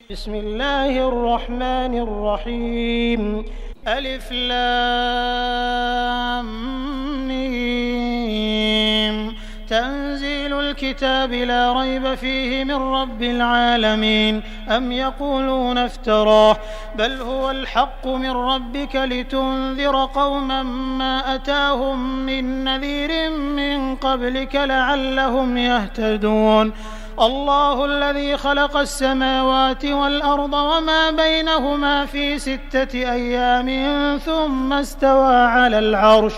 بسم الله الرحمن الرحيم. ألف لام ميم. تنزيل الكتاب لا ريب فيه من رب العالمين. أم يقولون افتراه بل هو الحق من ربك لتنذر قوما ما أتاهم من نذير من قبلك لعلهم يهتدون. الله الذي خلق السماوات والأرض وما بينهما في 6 أيام ثم استوى على العرش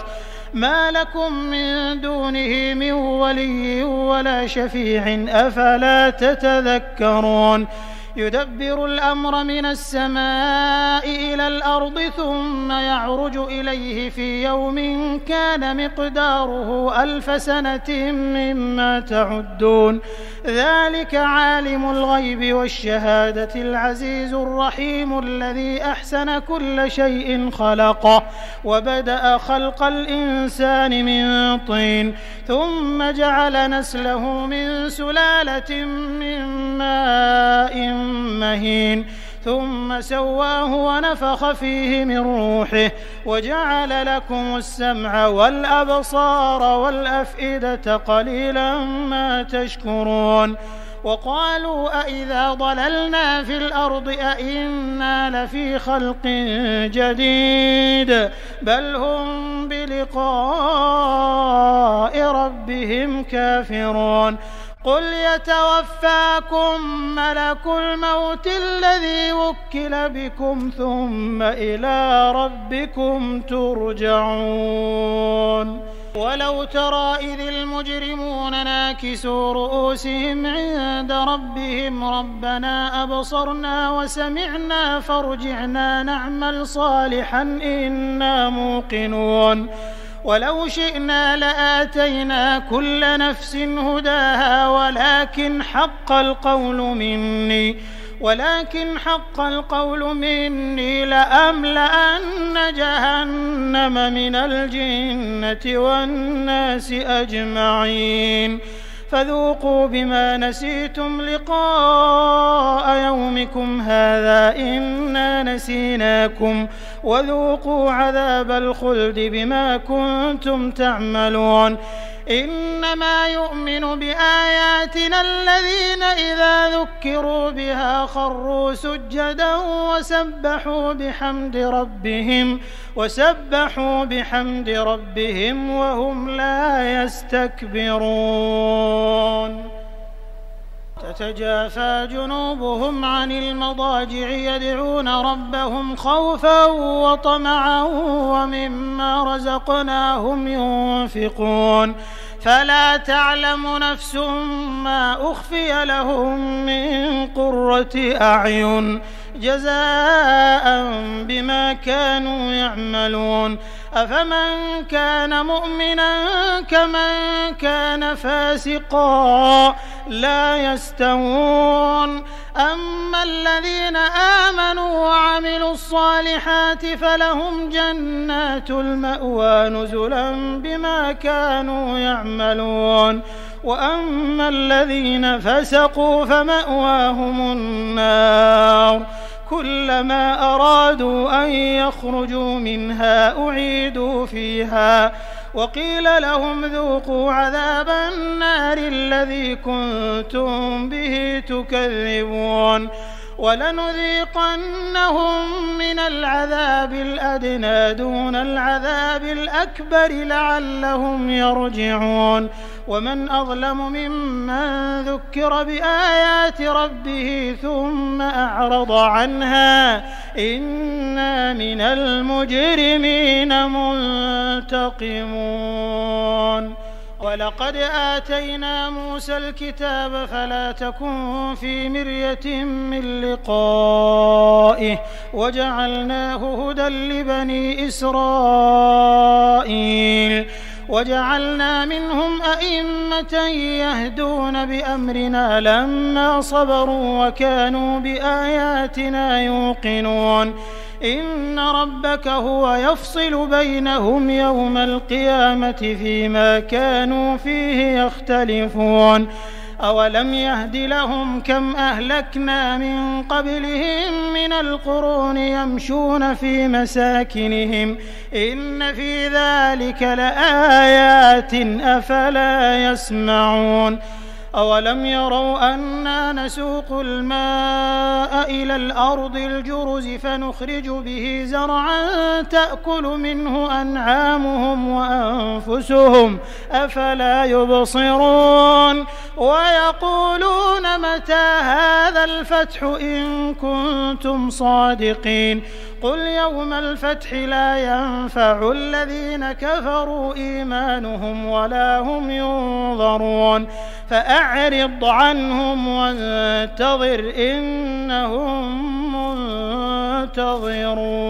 ما لكم من دونه من ولي ولا شفيع أفلا تتذكرون. يدبر الأمر من السماء إلى الأرض ثم يعرج إليه في يوم كان مقداره 1000 سنة مما تعدون. ذلك عالم الغيب والشهادة العزيز الرحيم الذي أحسن كل شيء خلقه وبدأ خلق الإنسان من طين ثم جعل نسله من سلالة من ماء مهين ثم سواه ونفخ فيه من روحه وجعل لكم السمع والأبصار والأفئدة قليلا ما تشكرون. وقالوا أإذا ضللنا في الأرض أإنا لفي خلق جديد بل هم بلقاء ربهم كافرون. قل يتوفاكم ملك الموت الذي وكل بكم ثم إلى ربكم ترجعون. ولو ترى إذ المجرمون ناكسوا رؤوسهم عند ربهم ربنا أبصرنا وسمعنا فارجعنا نعمل صالحا إنا موقنون. ولو شئنا لآتينا كل نفس هداها ولكن حق القول مني لأملأن جهنم من الجنة والناس أجمعين. فذوقوا بما نسيتم لقاء يومكم هذا إنا نسيناكم وذوقوا عذاب الخلد بما كنتم تعملون. إنما يؤمن بآياتنا الذين إذا ذكروا بها خروا سجدا وسبحوا بحمد ربهم وهم لا يستكبرون. تتجافى جنوبهم عن المضاجع يدعون ربهم خوفا وطمعا ومما رزقناهم ينفقون. فلا تعلم نفس ما أخفي لهم من قرة أعين جزاء بما كانوا يعملون. أفمن كان مؤمنا كمن كان فاسقا لا يستوون. أما الذين آمنوا وعملوا الصالحات فلهم جنات المأوى نزلا بما كانوا يعملون. وأما الذين فسقوا فمأواهم النار كلما أرادوا أن يخرجوا منها أعيدوا فيها وقيل لهم ذوقوا عذاب النار الذي كنتم به تكذبون. ولنذيقنهم من العذاب الأدنى دون العذاب الأكبر لعلهم يرجعون. ومن أظلم ممن ذكر بآيات ربه ثم أعرض عنها إنا من المجرمين منتقمون. ولقد آتينا موسى الكتاب فلا تكن في مرية من لقائه وجعلناه هدى لبني إسرائيل وجعلنا منهم أئمة يهدون بأمرنا لما صبروا وكانوا بآياتنا يوقنون. إن ربك هو يفصل بينهم يوم القيامة فيما كانوا فيه يختلفون. أولم يهد لهم كم أهلكنا من قبلهم من القرون يمشون في مساكنهم إن في ذلك لآيات أفلا يسمعون أولم يروا أنا نسوق الماء إلى الأرض الجرز فنخرج به زرعا تأكل منه أنعامهم وأنفسهم أفلا يبصرون ويقولون متى هذا الفتح إن كنتم صادقين قل يوم الفتح لا ينفع الذين كفروا إيمانهم ولا هم ينظرون فأعرض عنهم وانتظر إنهم منتظرون